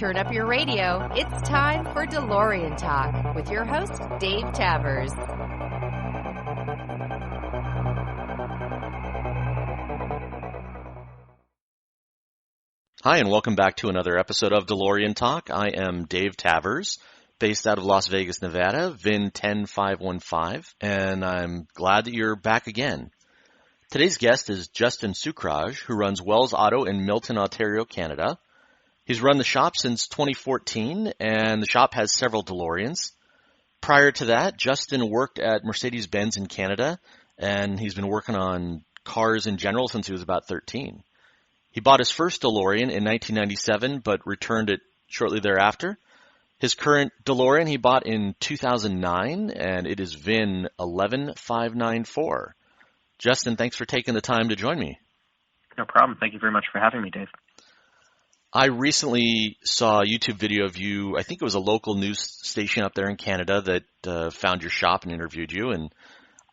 turn up your radio. It's time for DeLorean Talk with your host, Dave Tavers. Hi, and welcome back to another episode of DeLorean Talk. I am Dave Tavers, based out of Las Vegas, Nevada, VIN 10515, and I'm glad that you're back again. Today's guest is Justin Sookraj, who runs Wells Auto in Milton, Ontario, Canada. He's run the shop since 2014, and the shop has several DeLoreans. Prior to that, Justin worked at Mercedes-Benz in Canada, and he's been working on cars in general since he was about 13. He bought his first DeLorean in 1997, but returned it shortly thereafter. His current DeLorean he bought in 2009, and it is VIN 11594. Justin, thanks for taking the time to join me. No problem. Thank you very much for having me, Dave. I recently saw a YouTube video of you. I think it was a local news station up there in Canada that found your shop and interviewed you. And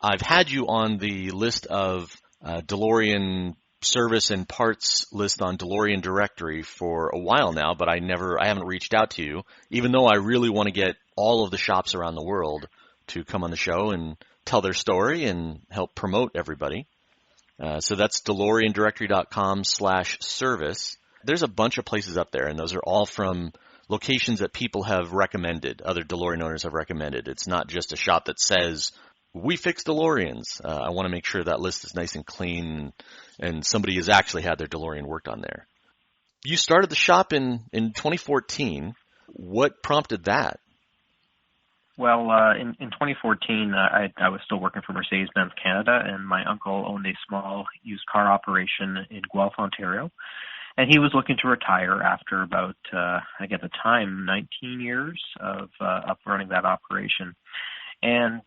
I've had you on the list of DeLorean service and parts list on DeLorean Directory for a while now, but I haven't reached out to you, even though I really want to get all of the shops around the world to come on the show and tell their story and help promote everybody. So that's DeLoreanDirectory.com/service. There's a bunch of places up there, and those are all from locations that people have recommended, other DeLorean owners have recommended. It's not just a shop that says, we fix DeLoreans. I want to make sure that list is nice and clean and somebody has actually had their DeLorean worked on there. You started the shop in 2014. What prompted that? Well, in 2014, I was still working for Mercedes-Benz Canada, and my uncle owned a small used car operation in Guelph, Ontario. And he was looking to retire after about, I think at the time, 19 years of running that operation. And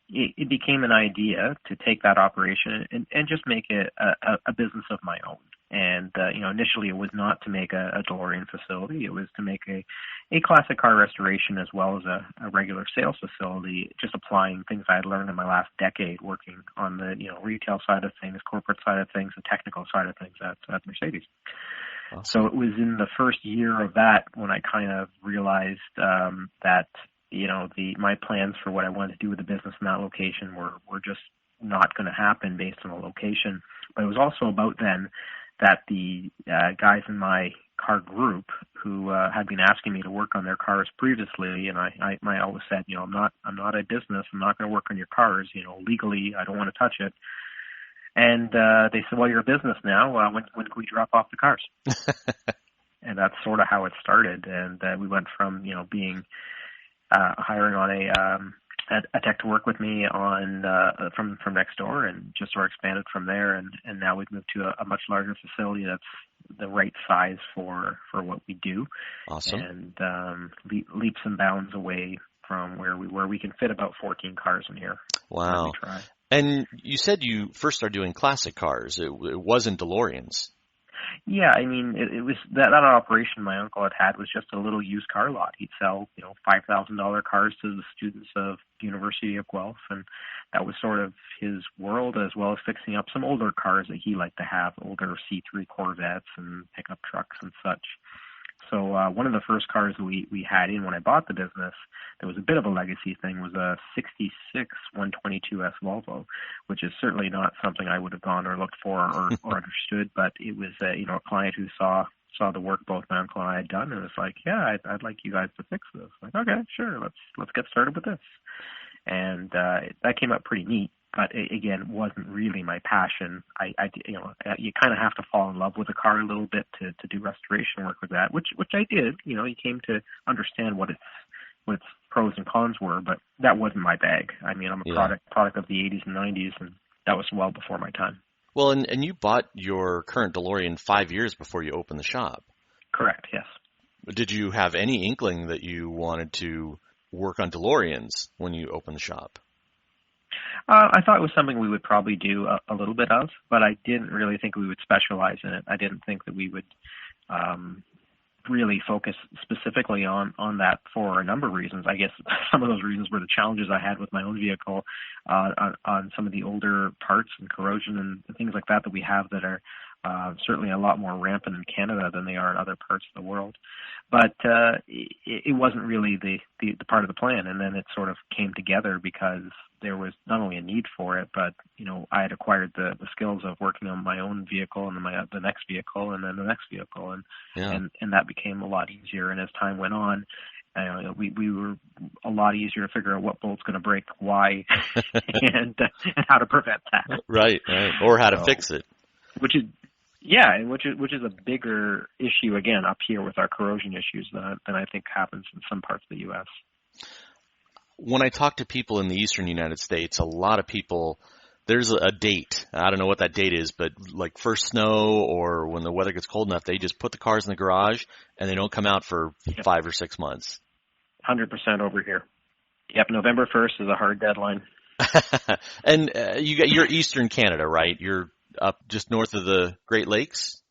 it became an idea to take that operation and just make it a business of my own. And, initially it was not to make a DeLorean facility. It was to make a classic car restoration as well as a regular sales facility, just applying things I had learned in my last decade working on the, retail side of things, corporate side of things, the technical side of things at Mercedes. Awesome. So it was in the first year of that when I kind of realized that my plans for what I wanted to do with the business in that location were just not going to happen based on the location. But it was also about then that the guys in my car group who had been asking me to work on their cars previously, and I always said, I'm not a business. I'm not going to work on your cars. Legally, I don't want to touch it. And they said, well, you're a business now. When can we drop off the cars? And that's sort of how it started. And we went from being hiring on a tech to work with me on from next door, and just sort of expanded from there. And now we've moved to a much larger facility that's the right size for what we do. Awesome. And leaps and bounds away from where we were. We can fit about 14 cars in here. Wow. And you said you first started doing classic cars. It wasn't DeLoreans. Yeah, I mean, it was that operation my uncle had was just a little used car lot. He'd sell, $5,000 cars to the students of the University of Guelph, and that was sort of his world, as well as fixing up some older cars that he liked to have, older C3 Corvettes and pickup trucks and such. So one of the first cars we had in when I bought the business, there was a bit of a legacy thing, was a 66 122S Volvo, which is certainly not something I would have gone or looked for or understood, but it was a client who saw the work both my uncle and I had done, and was like, yeah, I'd like you guys to fix this. Like, okay, sure, let's get started with this. And that came out pretty neat. But again, it wasn't really my passion. You kind of have to fall in love with a car a little bit to do restoration work with that, which I did. You came to understand what its pros and cons were, but that wasn't my bag. I mean, I'm a product of the 80s and 90s, and that was well before my time. Well, and you bought your current DeLorean 5 years before you opened the shop. Correct, yes. Did you have any inkling that you wanted to work on DeLoreans when you opened the shop? I thought it was something we would probably do a little bit of, but I didn't really think we would specialize in it. I didn't think that we would really focus specifically on that for a number of reasons. I guess some of those reasons were the challenges I had with my own vehicle on some of the older parts and corrosion and things like that we have that are certainly a lot more rampant in Canada than they are in other parts of the world. But it wasn't really the part of the plan, and then it sort of came together because there was not only a need for it, but I had acquired the skills of working on my own vehicle and then the next vehicle and then the next vehicle, and that became a lot easier. And as time went on, we were a lot easier to figure out what bolt's going to break, why, and how to prevent that. Right, or how to fix it. Which is a bigger issue again up here with our corrosion issues than I think happens in some parts of the U.S. When I talk to people in the eastern United States, a lot of people, there's a date. I don't know what that date is, but like first snow or when the weather gets cold enough, they just put the cars in the garage and they don't come out for 5 or 6 months. 100% over here. Yep, November 1st is a hard deadline. And you're eastern Canada, right? You're up just north of the Great Lakes?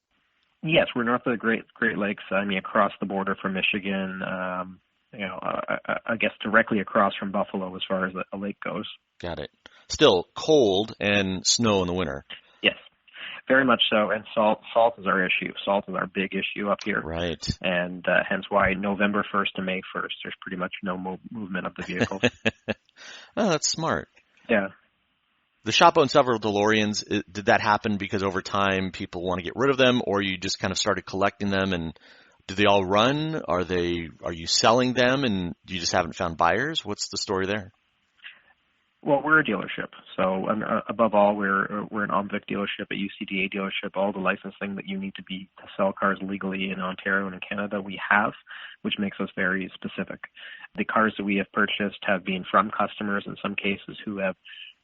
Yes, we're north of the Great Lakes. I mean, across the border from Michigan. I guess directly across from Buffalo as far as a lake goes. Got it. Still cold and snow in the winter. Yes, very much so. And salt is our issue. Salt is our big issue up here. Right. And hence why November 1st to May 1st, there's pretty much no movement of the vehicles. Oh, that's smart. Yeah. The shop owns several DeLoreans. Did that happen because over time people want to get rid of them, or you just kind of started collecting them? And do they all run? Are you selling them, and you just haven't found buyers? What's the story there? Well, we're a dealership, so above all, we're an OMVIC dealership, a UCDA dealership. All the licensing that you need to sell cars legally in Ontario and in Canada, we have, which makes us very specific. The cars that we have purchased have been from customers in some cases who have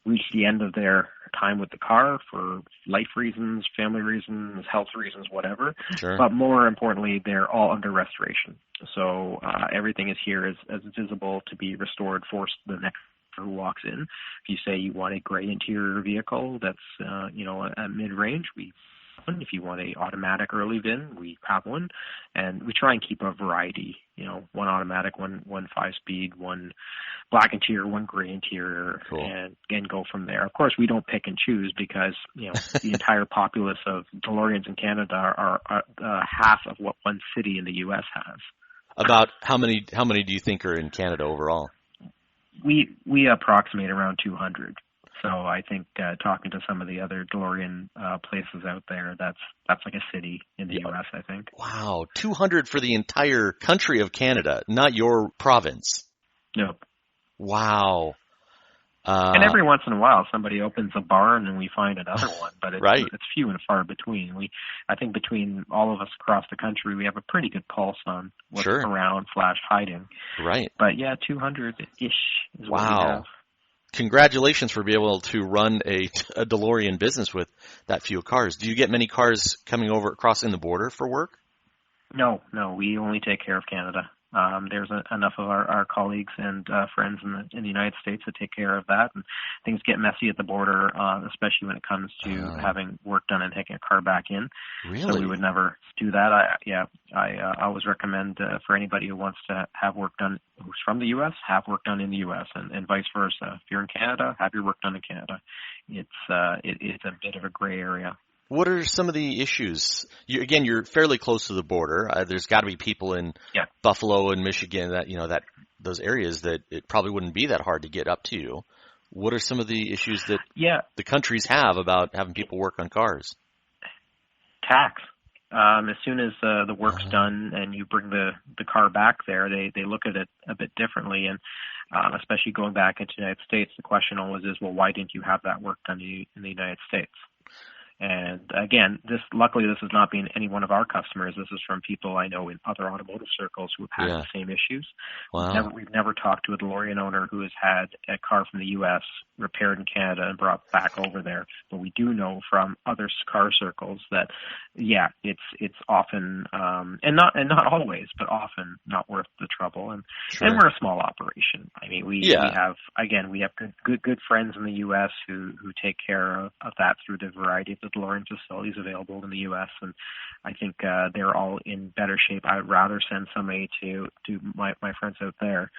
reached the end of their time with the car for life reasons, family reasons, health reasons, whatever. Sure. But more importantly, they're all under restoration. So everything is here as visible to be restored for the next who walks in. If you say you want a gray interior vehicle that's at mid-range, we have one. If you want a automatic early VIN, we have one, and we try and keep a variety. One automatic, one 5-speed, one black interior, one gray interior, cool. and go from there. Of course, we don't pick and choose because the entire populace of DeLoreans in Canada are half of what one city in the U.S. has. About how many do you think are in Canada overall? We approximate around 200. So I think talking to some of the other DeLorean places out there, that's like a city in the U.S., I think. Wow, 200 for the entire country of Canada, not your province. Nope. Wow. And every once in a while, somebody opens a barn and we find another one, but it's few and far between. I think between all of us across the country, we have a pretty good pulse on what's around / hiding. Right. But yeah, 200-ish is what we have. Congratulations for being able to run a DeLorean business with that few cars. Do you get many cars coming over crossing the border for work? No, we only take care of Canada. There's enough of our colleagues and friends in the United States that take care of that, and things get messy at the border, especially when it comes to having work done and taking a car back in. Really? So we would never do that. I always recommend for anybody who wants to have work done who's from the U.S., have work done in the U.S., and vice versa. If you're in Canada, have your work done in Canada. It's a bit of a gray area. What are some of the issues? You're fairly close to the border. There's got to be people in Buffalo and Michigan that those areas that it probably wouldn't be that hard to get up to you. What are some of the issues that the countries have about having people work on cars? Tax. As soon as the work's done and you bring the car back there, they look at it a bit differently. And especially going back into the United States, the question always is, well, why didn't you have that work done in the United States? And again, luckily this has not been any one of our customers. This is from people I know in other automotive circles who have had the same issues. Wow. We've never talked to a DeLorean owner who has had a car from the U.S. repaired in Canada and brought back over there. But we do know from other car circles that, it's often, and not always, but often not worth the trouble. And we're a small operation. I mean, we have good friends in the U.S. who take care of that through the variety of the DeLorean facilities available in the U.S. And I think they're all in better shape. I'd rather send somebody to my friends out there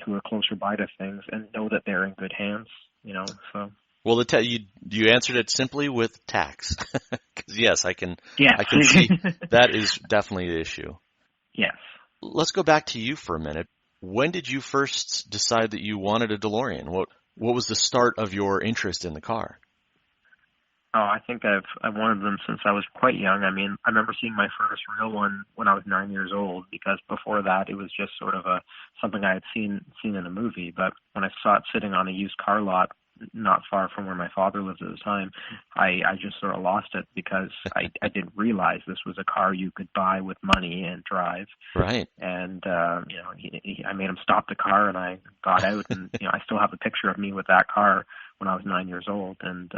who are closer by to things and know that they're in good hands. So Well, you answered it simply with tax. 'Cause yes, I can Yes. see that is definitely the issue. Yes. Let's go back to you for a minute. When did you first decide that you wanted a DeLorean? What was the start of your interest in the car? Oh, I think I've wanted them since I was quite young. I mean, I remember seeing my first real one when I was 9 years old, because before that it was just sort of something I had seen in a movie. But when I saw it sitting on a used car lot not far from where my father lived at the time, I just sort of lost it, because I didn't realize this was a car you could buy with money and drive. Right. And I made him stop the car, and I got out, and I still have a picture of me with that car when I was 9 years old, and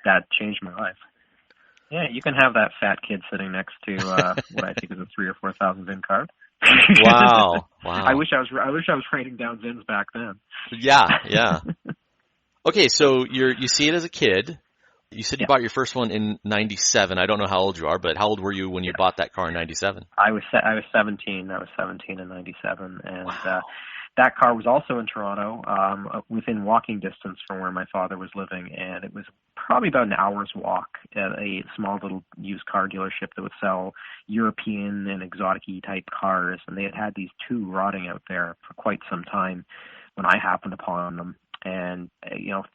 that changed my life. Yeah, you can have that fat kid sitting next to what I think is a 3,000 or 4,000 VIN card. Wow. I wish I was writing down VINs back then. Yeah. Okay, so you see it as a kid. You said you bought your first one in 97. I don't know how old you are, but how old were you when you bought that car in 97? I was 17. I was 17 in 97, and Wow. that car was also in Toronto, within walking distance from where my father was living, and it was probably about an hour's walk at a small little used car dealership that would sell European and exotic-y type cars, and they had these two rotting out there for quite some time when I happened upon them. And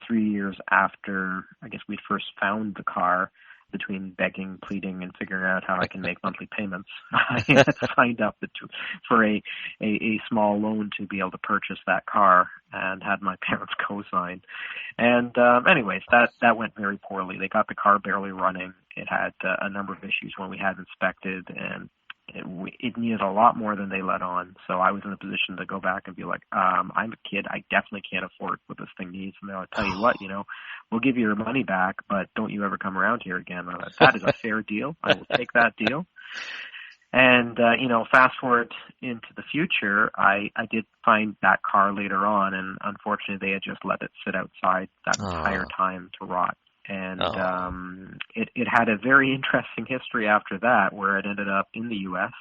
3 years after, I guess, we first found the car, between begging, pleading, and figuring out how I can make monthly payments, I had signed up for a small loan to be able to purchase that car, and had my parents co-sign. And anyways, that went very poorly. They got the car barely running. It had a number of issues when we had it inspected, and it needed a lot more than they let on. So I was in a position to go back and be like, I'm a kid. I definitely can't afford what this thing needs. And they'll tell you what, we'll give you your money back, but don't you ever come around here again. That is a fair deal. I will take that deal. And, fast forward into the future, I did find that car later on, and unfortunately they had just let it sit outside that entire time to rot. And it had a very interesting history after that, where it ended up in the U.S.,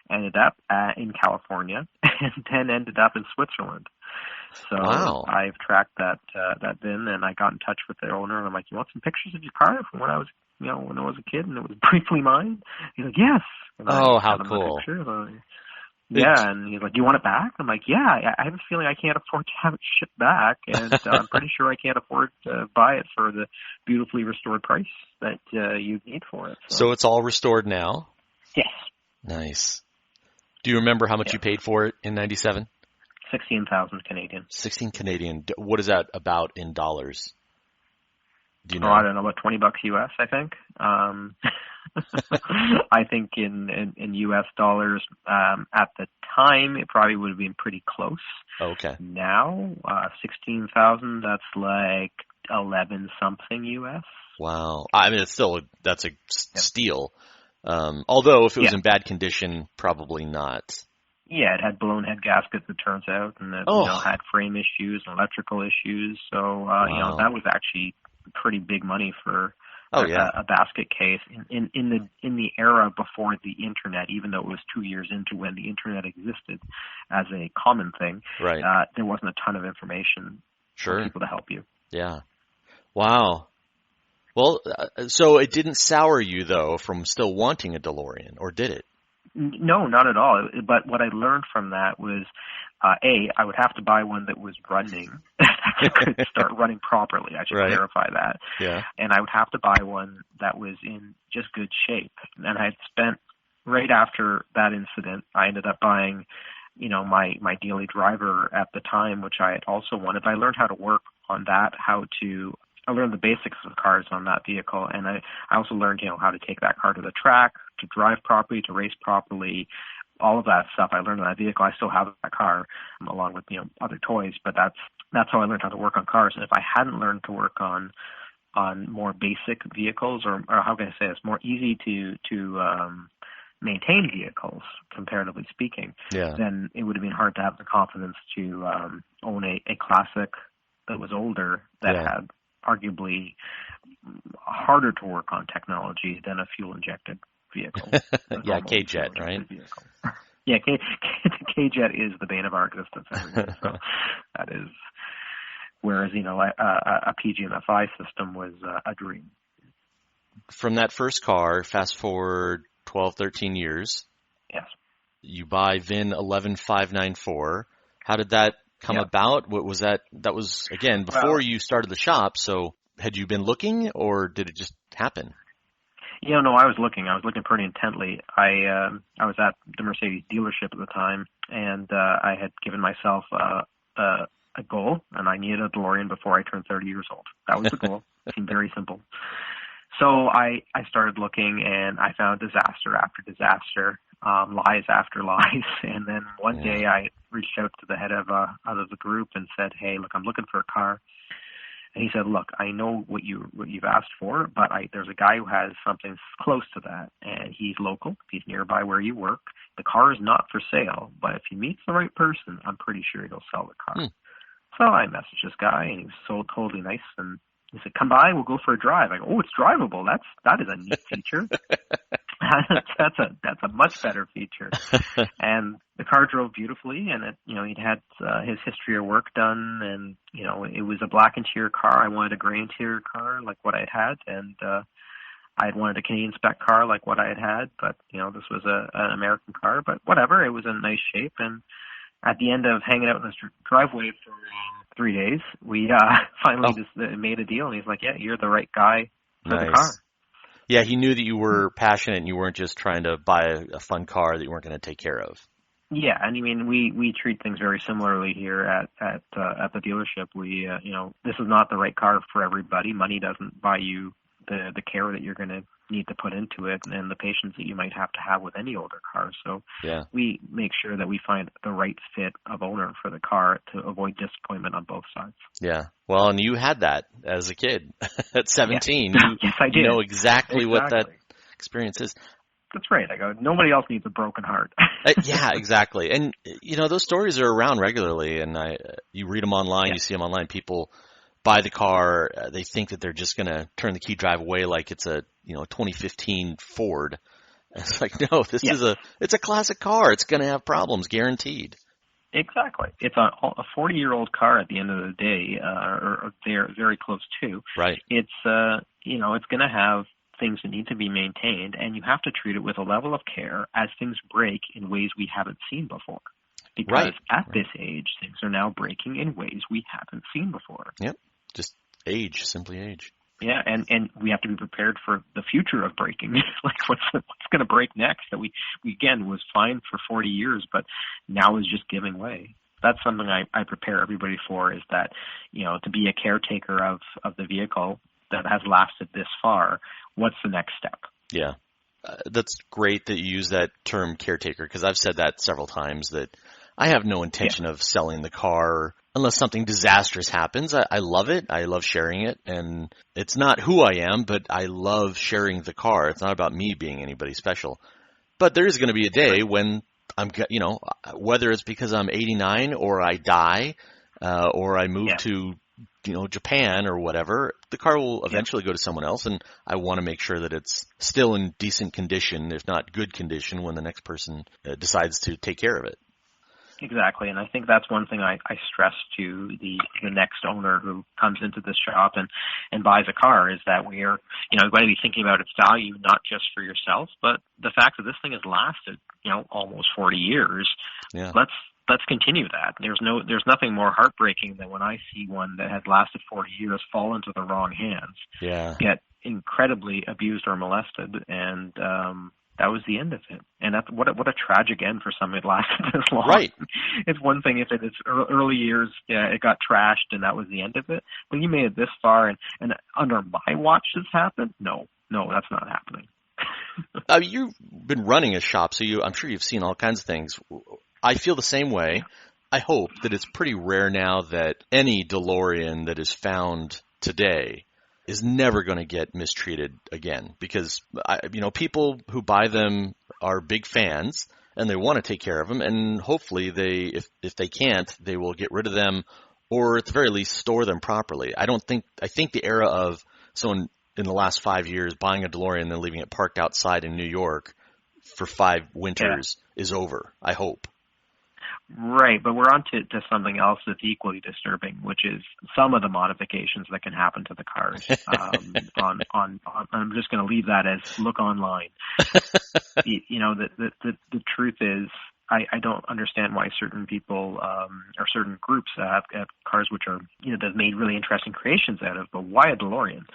ended up in California, and then ended up in Switzerland. So wow. I've tracked that VIN, and I got in touch with the owner, and I'm like, you want some pictures of your car from when I was a kid and it was briefly mine? He's like, yes. And how cool. Yeah, and he's like, do you want it back? I'm like, yeah, I have a feeling I can't afford to have it shipped back, and I'm pretty sure I can't afford to buy it for the beautifully restored price that you need for it. So it's all restored now? Yes. Nice. Do you remember how much you paid for it in 97? 16,000 Canadian. 16 Canadian. What is that about in dollars? Do you know? I don't know, about $20 US, I think. I think in US dollars, at the time, it probably would have been pretty close. Okay. Now, 16,000, that's like 11 something US. Wow. I mean, that's a steal. Although if it was in bad condition, probably not. Yeah, it had blown head gaskets, it turns out, and it had frame issues and electrical issues. So, that was actually pretty big money for a basket case in the era before the internet. Even though it was 2 years into when the internet existed as a common thing, right. There wasn't a ton of information for people to help you. Yeah. Wow. Well, so it didn't sour you though from still wanting a DeLorean, or did it? No, not at all. But what I learned from that was, I would have to buy one that was running, that could start running properly. I should clarify that. Yeah. And I would have to buy one that was in just good shape. And I had spent, right after that incident, I ended up buying, my daily driver at the time, which I had also wanted. I learned how to work on that, I learned the basics of cars on that vehicle, and I also learned, how to take that car to the track, to drive properly, to race properly, all of that stuff I learned on that vehicle. I still have that car, along with, other toys, but that's how I learned how to work on cars. And if I hadn't learned to work on more basic vehicles, or how can I say this, more easy to maintain vehicles, comparatively speaking, then it would have been hard to have the confidence to own a classic that was older, that had arguably harder to work on technology than a fuel-injected vehicle. Yeah, K-Jet, right? Yeah, K-Jet is the bane of our existence. So whereas, a PGMFI system was a dream. From that first car, fast forward 12, 13 years. Yes. You buy VIN 11594. How did that come about? What was that? That was, again, before you started the shop, so had you been looking, or did it just happen? No, I was looking. I was looking pretty intently. I was at the Mercedes dealership at the time, and I had given myself a goal, and I needed a DeLorean before I turned 30 years old. That was the goal. It seemed very simple. So I started looking, and I found disaster after disaster, lies after lies. And then one day I reached out to the head of the group and said, "Hey, look, I'm looking for a car." And he said, "Look, I know what you've asked for, but there's a guy who has something close to that, and he's local. He's nearby where you work. The car is not for sale, but if he meets the right person, I'm pretty sure he'll sell the car." So I messaged this guy, and he was so totally nice, and he said, "Come by, we'll go for a drive." I go, "Oh, it's drivable. That is a neat feature." That's a much better feature. And the car drove beautifully, and he'd had his history of work done, and it was a black interior car. I wanted a gray interior car like what I had, and I had wanted a Canadian spec car like what I had, but this was an American car. But whatever, it was in nice shape. And at the end of hanging out in this driveway for 3 days, we finally just made a deal, and he's like, "Yeah, you're the right guy for the car." Yeah, he knew that you were passionate and you weren't just trying to buy a fun car that you weren't going to take care of. Yeah, and I mean, we treat things very similarly here at the dealership. We this is not the right car for everybody. Money doesn't buy you the care that you're going to need to put into it, and the patience that you might have to have with any older car. So we make sure that we find the right fit of owner for the car to avoid disappointment on both sides. Yeah. Well, and you had that as a kid at 17. Yes, I did. You know exactly what that experience is. That's right. I go, nobody else needs a broken heart. Yeah, exactly. And, those stories are around regularly, and you read them online, you see them online. People buy the car, they think that they're just going to turn the key drive away like it's a 2015 Ford. And it's like, no, it's a classic car. It's going to have problems, guaranteed. Exactly. It's a 40-year-old car at the end of the day, or they're very close to. Right. It's it's going to have things that need to be maintained, and you have to treat it with a level of care as things break in ways we haven't seen before. Because at this age, things are now breaking in ways we haven't seen before. Yep. Just age, simply age. Yeah, and we have to be prepared for the future of breaking. Like what's going to break next? That we again was fine for 40 years, but now is just giving way. That's something I prepare everybody for, is that to be a caretaker of the vehicle that has lasted this far. What's the next step? Yeah. That's great that you use that term caretaker, because I've said that several times, that I have no intention of selling the car unless something disastrous happens. I love it. I love sharing it. And it's not who I am, but I love sharing the car. It's not about me being anybody special. But there is going to be a day when I'm, whether it's because I'm 89 or I die or I move to Japan or whatever, the car will eventually go to someone else, and I want to make sure that it's still in decent condition, if not good condition, when the next person decides to take care of it. Exactly, and I think that's one thing I stress to the next owner who comes into this shop and buys a car, is that we're going to be thinking about its value, not just for yourself, but the fact that this thing has lasted almost 40 years. Yeah. Let's continue that. There's nothing more heartbreaking than when I see one that has lasted 40 years fall into the wrong hands, get incredibly abused or molested, and that was the end of it. And that's what a tragic end for something that lasted this long. Right. It's one thing if it's early years, it got trashed and that was the end of it. But you made it this far, and under my watch this happened? No, that's not happening. You've been running a shop, so I'm sure you've seen all kinds of things. I feel the same way. I hope that it's pretty rare now that any DeLorean that is found today is never going to get mistreated again, because people who buy them are big fans and they want to take care of them, and hopefully if they can't, they will get rid of them, or at the very least store them properly. I think the era of someone in the last 5 years buying a DeLorean and then leaving it parked outside in New York for 5 winters is over, I hope. Right, but we're on to something else that's equally disturbing, which is some of the modifications that can happen to the cars. I'm just going to leave that as look online. The truth is, I don't understand why certain people or certain groups have cars which are, they've made really interesting creations out of, but why a DeLorean?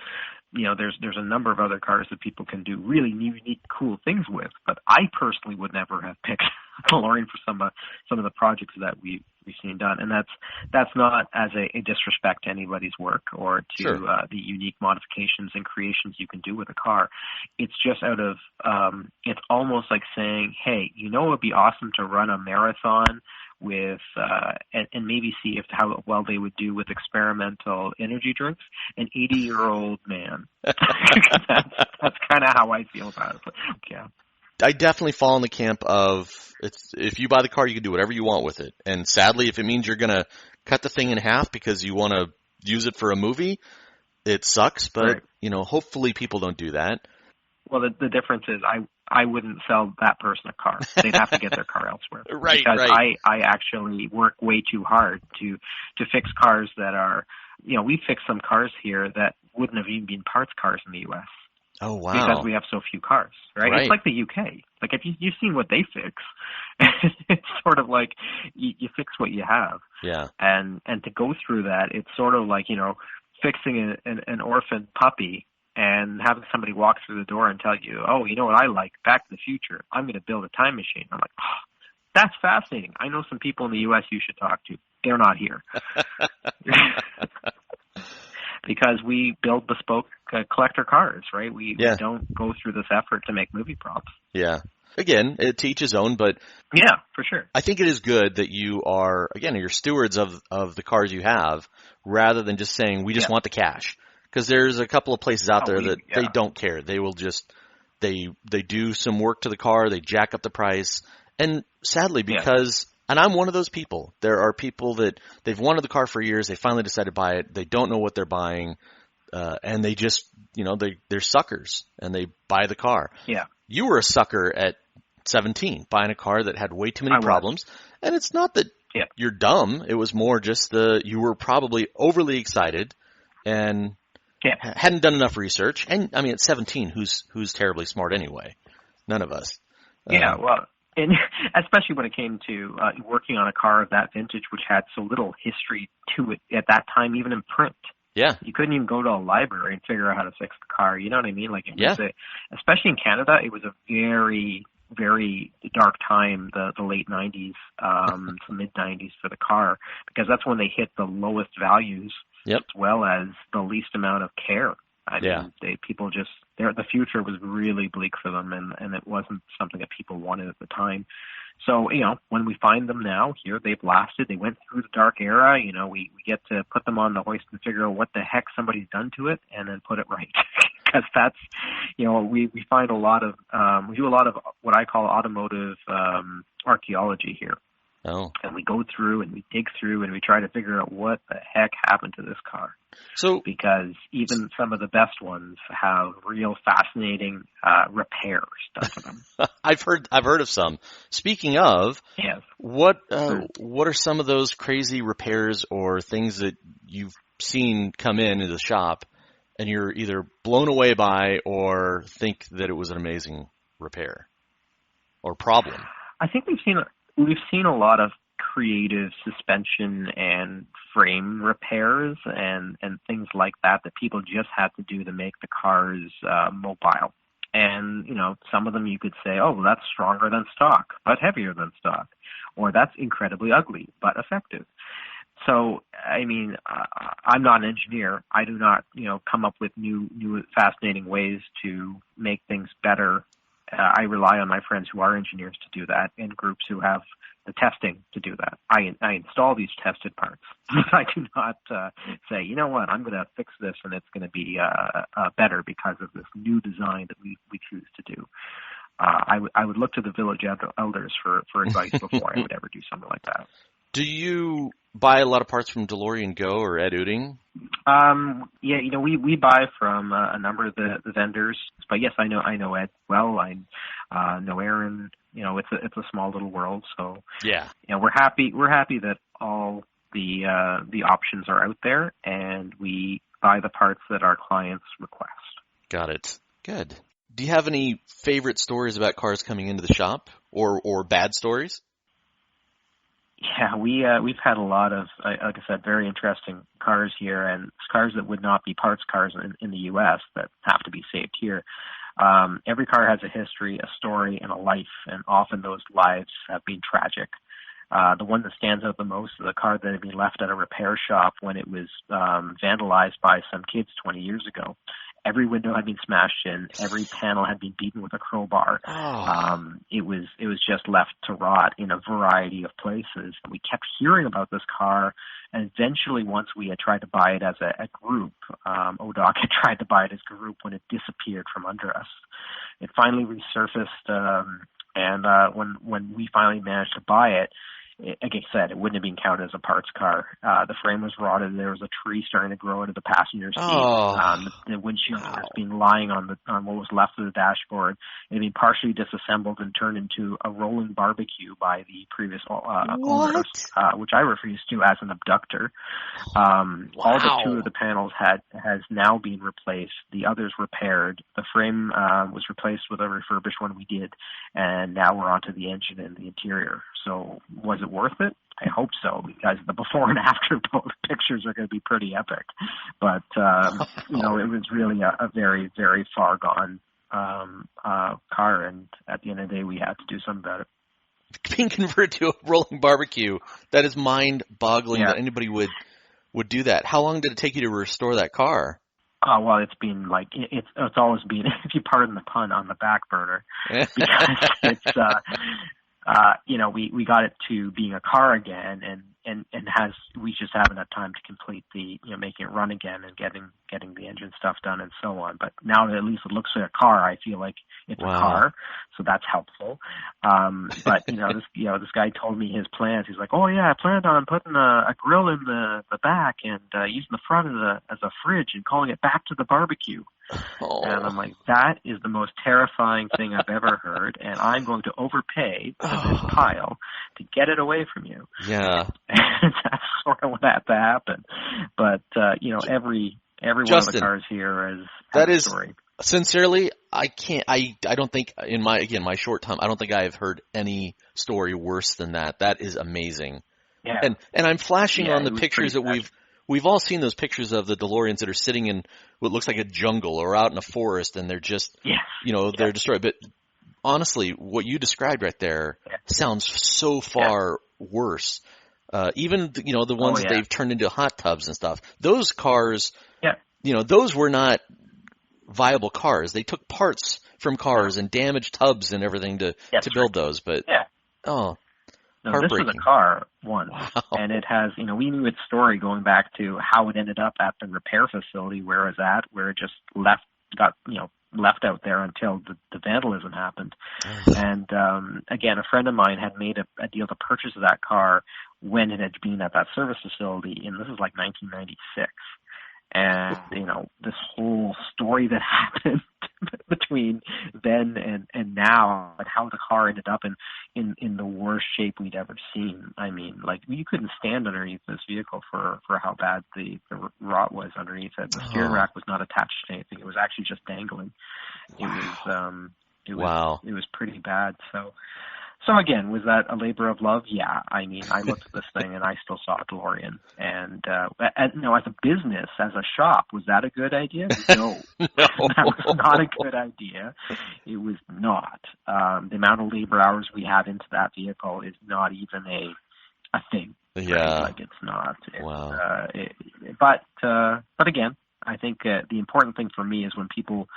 There's a number of other cars that people can do really unique, cool things with, but I personally would never have picked a DeLorean for some of the projects that we've seen done, and that's not as a disrespect to anybody's work or to Sure. The unique modifications and creations you can do with a car. It's just out of it's almost like saying, hey, it would be awesome to run a marathon with and maybe see how well they would do with experimental energy drinks, an 80-year-old man. That's kind of how I feel about it. But, yeah. I definitely fall in the camp of if you buy the car, you can do whatever you want with it. And sadly, if it means you're going to cut the thing in half because you want to use it for a movie, it sucks. But, Right. Hopefully people don't do that. Well, the difference is I wouldn't sell that person a car. They'd have to get their car elsewhere. Right, because right. I actually work way too hard to fix cars that are, we fix some cars here that wouldn't have even been parts cars in the U.S. Oh, wow. Because we have so few cars, right? Right. It's like the UK. Like if you've seen what they fix, it's sort of like you fix what you have. Yeah. And to go through that, it's sort of like, fixing an orphan puppy and having somebody walk through the door and tell you, oh, you know what I like? Back to the Future. I'm going to build a time machine. I'm like, oh, that's fascinating. I know some people in the U.S. you should talk to. They're not here. Because we build bespoke collector cars, right? We don't go through this effort to make movie props. Yeah. Again, to each his own, but yeah, for sure. I think it is good that you are, again, you're stewards of the cars you have rather than just saying, we just want the cash. Because there's a couple of places out there that they don't care. They will just, they do some work to the car, they jack up the price. And sadly, because, and I'm one of those people, there are people that they've wanted the car for years, they finally decide to buy it, they don't know what they're buying, and they just, they're suckers, and they buy the car. Yeah. You were a sucker at 17, buying a car that had way too many problems. And it's not that you're dumb, it was more just you were probably overly excited and hadn't done enough research. And I mean, at 17, who's terribly smart anyway? None of us. Yeah, well, and especially when it came to working on a car of that vintage, which had so little history to it at that time, even in print. Yeah. You couldn't even go to a library and figure out how to fix the car. You know what I mean? Like, especially in Canada, it was a very, very dark time, the late 90s, to mid 90s for the car, because that's when they hit the lowest values as well as the least amount of care. I mean, the future was really bleak for them, and it wasn't something that people wanted at the time. So, when we find them now here, they've lasted. They went through the dark era. We get to put them on the hoist and figure out what the heck somebody's done to it and then put it right. Because that's, we find we do a lot of what I call automotive archaeology here. Oh. And we go through and we dig through and we try to figure out what the heck happened to this car. So, because even some of the best ones have real fascinating repairs done to them. I've heard of some. Speaking of, what are some of those crazy repairs or things that you've seen come into the shop and you're either blown away by or think that it was an amazing repair or problem? I think we've seen a lot of creative suspension and frame repairs and things like that people just had to do to make the cars mobile. And, some of them you could say, oh, well, that's stronger than stock, but heavier than stock. Or that's incredibly ugly, but effective. So, I mean, I'm not an engineer. I do not, come up with new fascinating ways to make things better. I rely on my friends who are engineers to do that and groups who have the testing to do that. I install these tested parts. I do not say, you know what, I'm going to fix this and it's going to be better because of this new design that we choose to do. I would look to the village elders for advice before I would ever do something like that. Do you buy a lot of parts from DeLorean Go or Ed Ooding? Yeah, we buy from a number of the vendors, but yes, I know Ed well. I know Aaron. It's a small little world, so Yeah. We're happy that all the options are out there, and we buy the parts that our clients request. Got it. Good. Do you have any favorite stories about cars coming into the shop, or bad stories? Yeah, we've had a lot of, like I said, very interesting cars here, and cars that would not be parts cars in the U.S. that have to be saved here. Every car has a history, a story, and a life, and often those lives have been tragic. The one that stands out the most is a car that had been left at a repair shop when it was vandalized by some kids 20 years ago. Every window had been smashed in. Every panel had been beaten with a crowbar. Oh. It was just left to rot in a variety of places. We kept hearing about this car, and eventually, once we had tried to buy it as a group, ODOC had tried to buy it as a group when it disappeared from under us. It finally resurfaced, and when we finally managed to buy it, like I said, it wouldn't have been counted as a parts car. The frame was rotted. There was a tree starting to grow into the passenger seat. Oh. The windshield was being lying on what was left of the dashboard. It had been partially disassembled and turned into a rolling barbecue by the previous owners, which I refuse to as an abductor. All but two of the panels has now been replaced. The others repaired. The frame was replaced with a refurbished one we did, and now we're onto the engine and the interior. So was it worth it? I hope so, because the before and after pictures are going to be pretty epic. But, it was really a very, very far gone car, and at the end of the day, we had to do something about it. Being converted to a rolling barbecue, that is mind-boggling that anybody would do that. How long did it take you to restore that car? Well, it's been it's always been, if you pardon the pun, on the back burner, because it's we got it to being a car again, and we just haven't had time to complete the making it run again and getting the engine stuff done and so on. But now that at least it looks like a car, I feel like it's a car, so that's helpful. But this guy told me his plans. He's like, oh yeah, I planned on putting a grill in the back and using the front as a fridge and calling it Back to the Barbecue. Oh. And I'm like, that is the most terrifying thing I've ever heard, and I'm going to overpay for this pile to get it away from you. Yeah. And that's sort of what had to happen. But, every Justin, one of the cars here has a story. Sincerely, I don't think in my short time, I don't think I've heard any story worse than that. That is amazing. Yeah. And I'm flashing on the pictures that we've all seen those pictures of the DeLoreans that are sitting in what looks like a jungle or out in a forest, and they're just, they're destroyed. But honestly, what you described right there sounds so far worse. Even, the ones that they've turned into hot tubs and stuff. Those cars, those were not viable cars. They took parts from cars and damaged tubs and everything to build those. But, no, this was a car once, and it has, we knew its story going back to how it ended up at the repair facility where it was at, where it just got left out there until the vandalism happened. And again, a friend of mine had made a deal to purchase that car when it had been at that service facility, and this is like 1996. And, this whole story that happened between then and now, and how the car ended up in the worst shape we'd ever seen. I mean, you couldn't stand underneath this vehicle for how bad the rot was underneath it. The steering rack was not attached to anything. It was actually just dangling. It was pretty bad. So again, was that a labor of love? Yeah. I mean, I looked at this thing and I still saw a DeLorean. And, as a business, as a shop, was that a good idea? No. No. That was not a good idea. It was not. The amount of labor hours we have into that vehicle is not even a thing. Yeah. Right? It's not. Wow. But again, I think the important thing for me is when people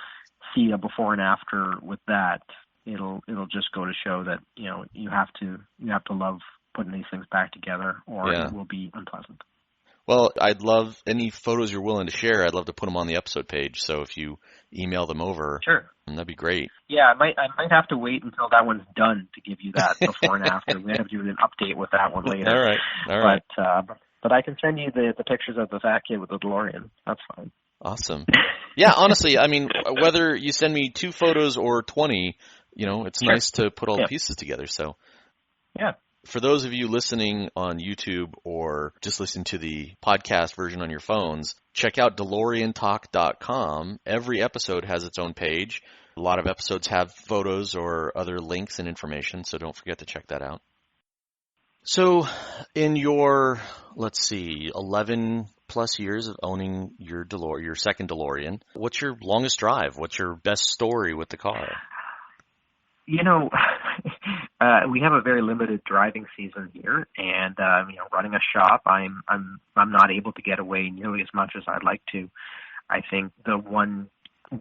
see a before and after with that, it'll just go to show that you have to love putting these things back together, or it will be unpleasant. Well, I'd love any photos you're willing to share. I'd love to put them on the episode page. So if you email them over, sure, that'd be great. Yeah, I might have to wait until that one's done to give you that before and after. We have to do an update with that one later. All right. But I can send you the pictures of the fat kid with the DeLorean. That's fine. Awesome. Yeah, honestly, I mean, whether you send me 2 photos or 20, it's Sure. nice to put all the pieces together. So, yeah. For those of you listening on YouTube or just listening to the podcast version on your phones, check out DeLoreanTalk.com. Every episode has its own page. A lot of episodes have photos or other links and information, so don't forget to check that out. So in your, 11 plus years of owning your second DeLorean, what's your longest drive? What's your best story with the car? We have a very limited driving season here, and running a shop, I'm not able to get away nearly as much as I'd like to. I think the one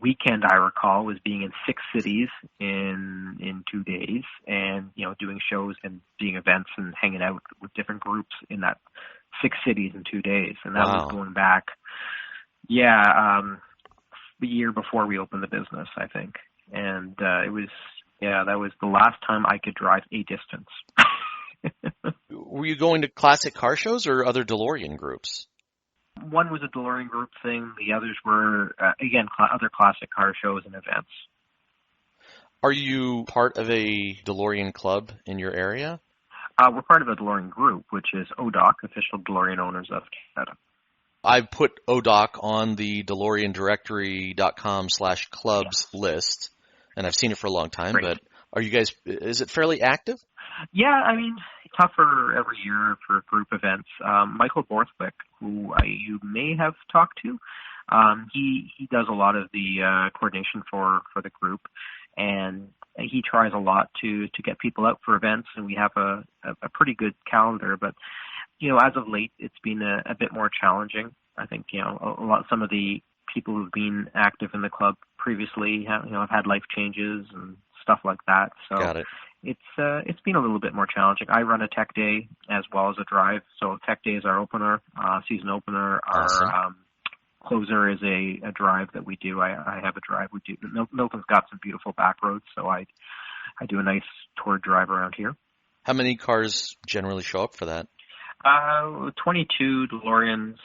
weekend I recall was being in 6 cities in 2 days, and doing shows and doing events and hanging out with different groups in that 6 cities in 2 days, and that was going back, the year before we opened the business, I think, and it was. Yeah, that was the last time I could drive a distance. Were you going to classic car shows or other DeLorean groups? One was a DeLorean group thing. The others were, other classic car shows and events. Are you part of a DeLorean club in your area? We're part of a DeLorean group, which is ODOC, Official DeLorean Owners of Canada. I've put ODOC on the DeLoreanDirectory.com /clubs list. And I've seen it for a long time, Great. But is it fairly active? Yeah, I mean, tougher every year for group events. Michael Borthwick, who you may have talked to, he does a lot of the coordination for the group, and he tries a lot to get people out for events, and we have a pretty good calendar, but, as of late, it's been a bit more challenging. I think, some of the people who've been active in the club previously have had life changes and stuff like that. So Got it. It's been a little bit more challenging. I run a tech day as well as a drive. So tech day is our opener, season opener. Awesome. Our closer is a drive that we do. I have a drive we do. Milton's got some beautiful back roads, so I do a nice tour drive around here. How many cars generally show up for that? 22 DeLoreans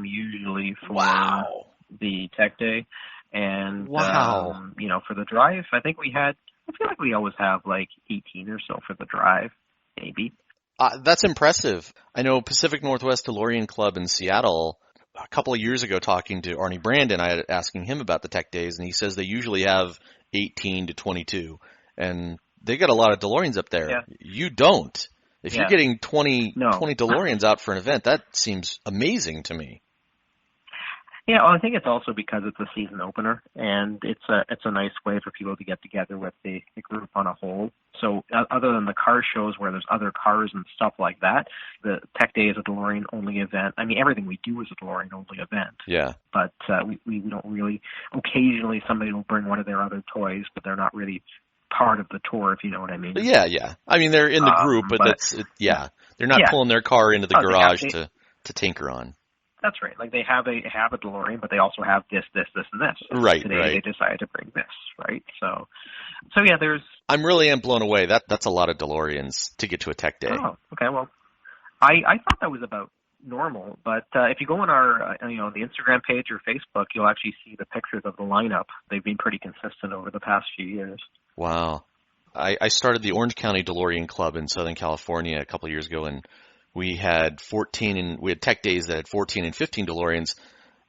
usually for the tech day, and for the drive, I feel like we always have like 18 or so for the drive, maybe. That's impressive. I know Pacific Northwest DeLorean Club in Seattle, a couple of years ago talking to Arnie Brandon, I was asking him about the tech days, and he says they usually have 18 to 22, and they got a lot of DeLoreans up there. Yeah. You don't. If you're getting 20 DeLoreans out for an event, that seems amazing to me. Yeah, well, I think it's also because it's a season opener, and it's a nice way for people to get together with the group on a whole. So other than the car shows where there's other cars and stuff like that, the Tech Day is a DeLorean-only event. I mean, everything we do is a DeLorean-only event. Yeah. But we don't really – occasionally somebody will bring one of their other toys, but they're not really part of the tour, if you know what I mean. Yeah. I mean, they're in the group, but they're not pulling their car into the garage to tinker on. That's right. Like they have a DeLorean, but they also have this, and this. Right. Today they decided to bring this, right? So yeah, I'm really blown away. That's a lot of DeLoreans to get to a tech day. Oh, okay. Well, I thought that was about normal, but if you go on our the Instagram page or Facebook, you'll actually see the pictures of the lineup. They've been pretty consistent over the past few years. Wow. I started the Orange County DeLorean Club in Southern California a couple of years ago, and we had tech days that had 14 and 15 DeLoreans,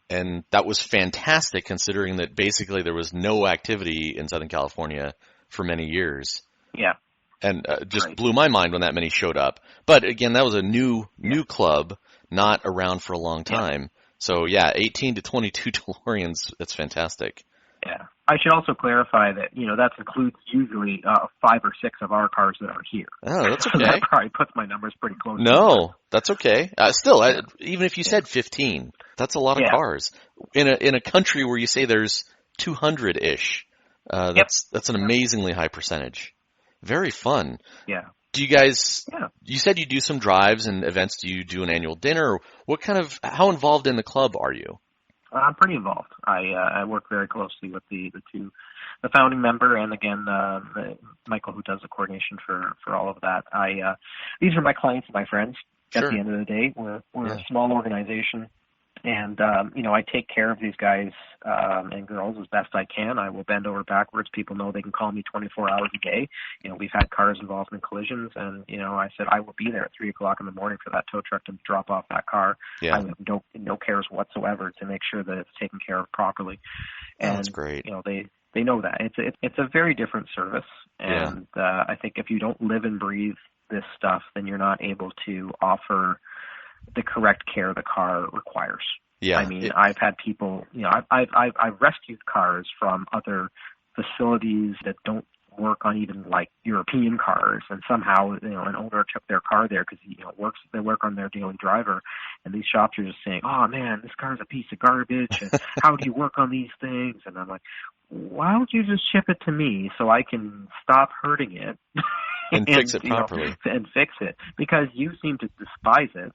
and that was fantastic considering that basically there was no activity in Southern California for many years. Yeah. And just blew my mind when that many showed up. But again, that was a new club, not around for a long time. Yeah. So yeah, 18 to 22 DeLoreans, that's fantastic. Yeah. I should also clarify that, that includes usually 5 or 6 of our cars that are here. Oh, that's okay. So that probably puts my numbers pretty close. No, that's okay. Even if you said 15, that's a lot of cars. In a country where you say there's 200-ish, that's an amazingly high percentage. Very fun. Yeah. Do you guys, you said you do some drives and events. Do you do an annual dinner? How involved in the club are you? I'm pretty involved. I work very closely with the founding member, and again, Michael, who does the coordination for all of that. These are my clients and my friends. At the end of the day, we're a small organization. And, I take care of these guys and girls as best I can. I will bend over backwards. People know they can call me 24 hours a day. We've had cars involved in collisions, and, I said I will be there at 3 o'clock in the morning for that tow truck to drop off that car. Yeah. I have no cares whatsoever to make sure that it's taken care of properly. And, that's great. They know that. It's a very different service. And I think if you don't live and breathe this stuff, then you're not able to offer the correct care the car requires. Yeah. I mean, I've had people, I've rescued cars from other facilities that don't work on even like European cars, and somehow, an owner took their car there because they work on their daily driver, and these shops are just saying, "Oh man, this car's a piece of garbage, and how do you work on these things?" And I'm like, why don't you just ship it to me so I can stop hurting it and fix it properly and fix it, because you seem to despise it.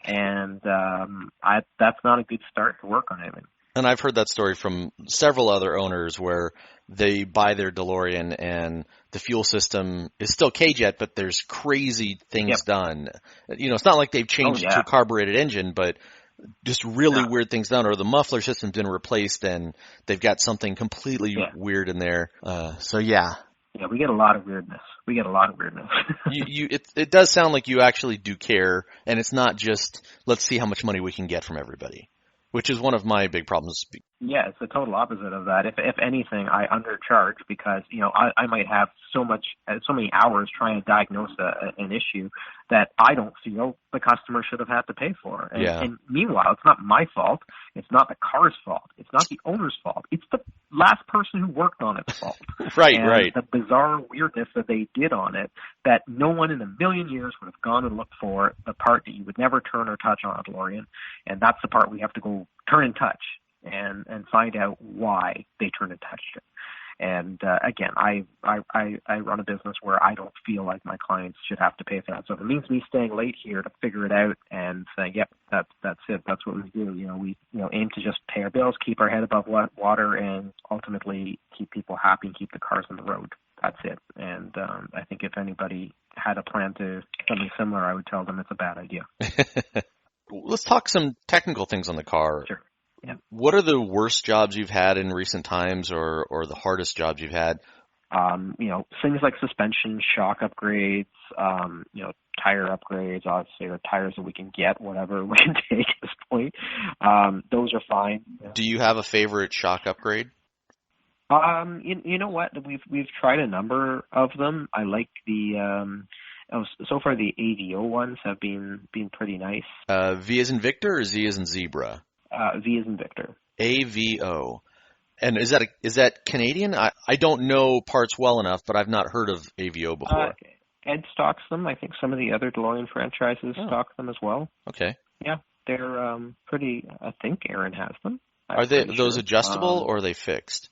And that's not a good start to work on anything. And I've heard that story from several other owners where they buy their DeLorean and the fuel system is still K-Jet, but there's crazy things done. It's not like they've changed it to a carbureted engine, but just really weird things done, or the muffler system's been replaced and they've got something completely weird in there. Yeah, we get a lot of weirdness. It does sound like you actually do care, and it's not just, let's see how much money we can get from everybody, which is one of my big problems. Yeah, it's the total opposite of that. If anything, I undercharge because, I might have so many hours trying to diagnose an issue that I don't feel the customer should have had to pay for. And meanwhile, it's not my fault. It's not the car's fault. It's not the owner's fault. It's the last person who worked on its fault. Right. The bizarre weirdness that they did on it, that no one in a million years would have gone and looked for, the part that you would never turn or touch on a DeLorean. And that's the part we have to go turn and touch and find out why they turned and touched it. And again, I run a business where I don't feel like my clients should have to pay for that. So if it means me staying late here to figure it out and saying, "Yep, that's it. That's what we do." We aim to just pay our bills, keep our head above water, and ultimately keep people happy and keep the cars on the road. That's it. And I think if anybody had a plan to something similar, I would tell them it's a bad idea. Let's talk some technical things on the car. Sure. Yeah. What are the worst jobs you've had in recent times, or the hardest jobs you've had? Things like suspension, shock upgrades, tire upgrades, obviously, or tires that we can get, whatever we can take at this point. Those are fine. Do you have a favorite shock upgrade? You know what? We've tried a number of them. I like so far the AVO ones have been pretty nice. V as in Victor or Z as in Zebra? V as in Victor. AVO. And is that Canadian? I don't know parts well enough, but I've not heard of AVO before. Ed stocks them. I think some of the other DeLorean franchises stock them as well. Okay. Yeah, they're pretty. I think Aaron has them. Are those adjustable or are they fixed?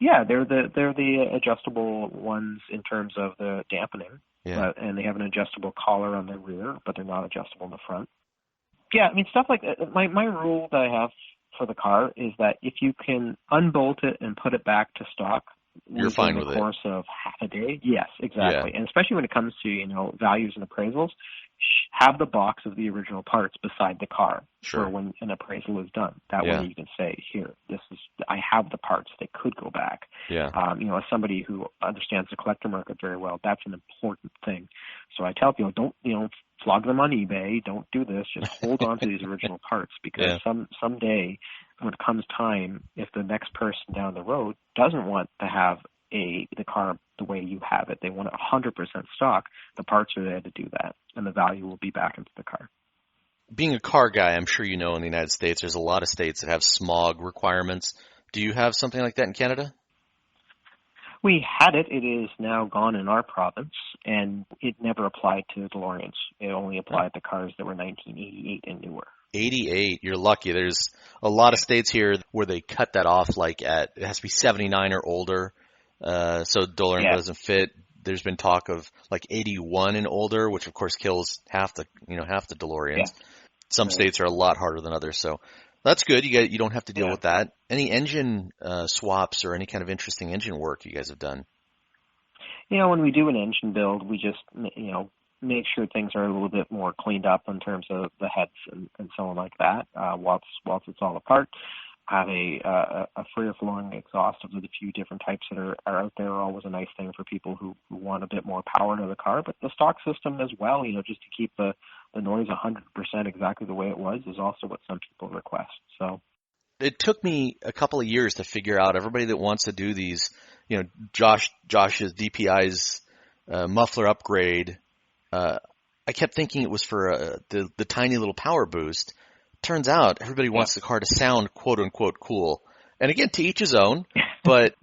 Yeah, they're the adjustable ones in terms of the dampening. Yeah. And they have an adjustable collar on the rear, but they're not adjustable in the front. Yeah, I mean, stuff like that. My rule that I have for the car is that if you can unbolt it and put it back to stock, you're fine with it. In the course of half a day. Yes, exactly. Yeah. And especially when it comes to, values and appraisals, have the box of the original parts beside the car for when an appraisal is done. That way you can say, here, I have the parts. They could go back. Yeah. As somebody who understands the collector market very well, that's an important thing. So I tell people, don't, flog them on eBay. Don't do this. Just hold on to these original parts, because someday when it comes time, if the next person down the road doesn't want to have the car the way you have it, they want it 100% stock, the parts are there to do that, and the value will be back into the car. Being a car guy, I'm sure you know in the United States, there's a lot of states that have smog requirements. Do you have something like that in Canada? We had it. It is now gone in our province, and it never applied to DeLoreans. It only applied to cars that were 1988 and newer. 88, you're lucky. There's a lot of states here where they cut that off it has to be 79 or older. So DeLorean doesn't fit. There's been talk of 81 and older, which of course kills half the DeLoreans. Yeah. Some states are a lot harder than others, so that's good. You don't have to deal with that. Any engine swaps or any kind of interesting engine work you guys have done? When we do an engine build, we just make sure things are a little bit more cleaned up in terms of the heads and so on like that, whilst it's all apart. Have a freer flowing exhaust of the few different types that are out there are always a nice thing for people who want a bit more power to the car. But the stock system as well, just to keep the noise 100% exactly the way it was, is also what some people request. So it took me a couple of years to figure out. Everybody that wants to do these, Josh's DPI's muffler upgrade, I kept thinking it was for the tiny little power boost. Turns out everybody wants the car to sound quote unquote cool. And again, to each his own, but